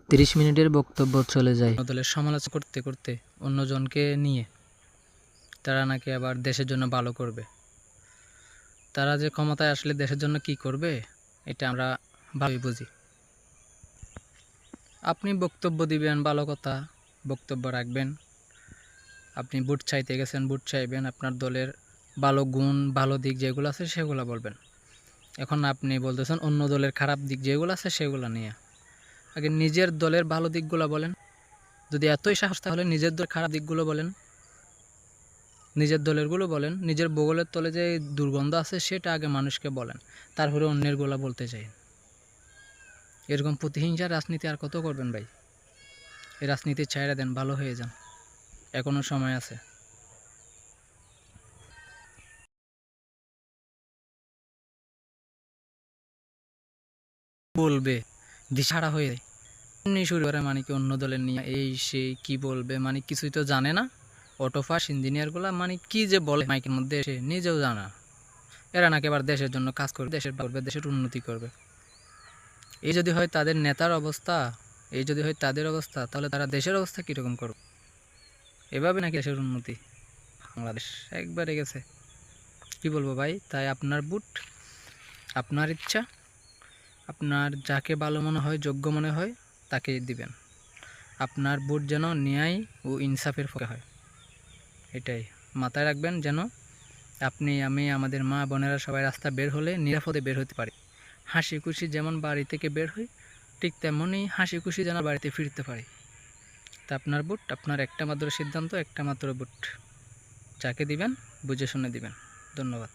30 মিনিটের বক্তব্য চলে যায়। দলের সমালোচনা করতে করতে অন্যজনকে নিয়ে তারা নাকি আবার দেশের জন্য ভালো করবে। তারা যে ক্ষমতায় আসলে দেশের জন্য কি করবে এটা আমরা ভালোই বুঝি। আপনি বক্তব্য দিবেন, ভালো কথা বক্তব্য রাখবেন। আপনি ভোট চাইতে গেছেন, ভোট চাইবেন, আপনার দলের ভালো গুণ ভালো দিক যেগুলো আছে সেগুলো বলবেন। এখন আপনি বলতেছেন অন্য দলের খারাপ দিক যেগুলো আছে সেগুলো নিয়ে। আগে নিজের দলের ভালো দিকগুলো বলেন। যদি এতই সাহস তাহলে নিজের দলের খারাপ দিকগুলো বলেন, নিজের দলেরগুলো বলেন। নিজের বগলের তলে যে দুর্গন্ধ আছে সেটা আগে মানুষকে বলেন, তারপরে অন্যেরগুলো বলতে চাই। এরকম প্রতিহিংসার রাজনীতি আর কত করবেন ভাই? এই রাজনীতি ছাইড়া দেন, ভালো হয়ে যান, এখনো সময় আছে। বলবে দিশাহারা হয়ে এমনি শুরু করে, মানে কি অন্য দলের নিয়ে এই সেই কি বলবে, মানে কিছুই তো জানে না। অটো পাস ইঞ্জিনিয়ারগুলা মানে কি যে বলে মাইকের মধ্যে এসে নিজেও জানা। এরা নাকি আবার দেশের জন্য কাজ করবে, দেশের করবে, দেশের উন্নতি করবে। এই যদি হয় তাদের নেতার অবস্থা, এই যদি হয় তাদের অবস্থা, তাহলে তারা দেশের অবস্থা কীরকম করবে? এভাবে নাকি দেশের উন্নতি? বাংলাদেশ একবারে গেছে, কি বলবো ভাই। তাই আপনার বুট, আপনার ইচ্ছা, আপনার যাকে ভালো মনে হয়, যোগ্য মনে হয় তাকে দিবেন। আপনার ভোট যেন ন্যায় ও ইনসাফের পক্ষে হয়, এটাই মাথায় রাখবেন। যেন আপনি, আমি, আমাদের মা বোনেরা সবাই রাস্তা বের হলে নিরাপদে বের হতে পারি। হাসি খুশি যেমন বাড়ি থেকে বের হই, ঠিক তেমনই হাসি খুশি যেন বাড়িতে ফিরতে পারি। তা আপনার ভোট, আপনার একটা মাত্র সিদ্ধান্ত, একটা মাত্র ভোট। যাকে দিবেন বুঝে শুনে দিবেন। ধন্যবাদ।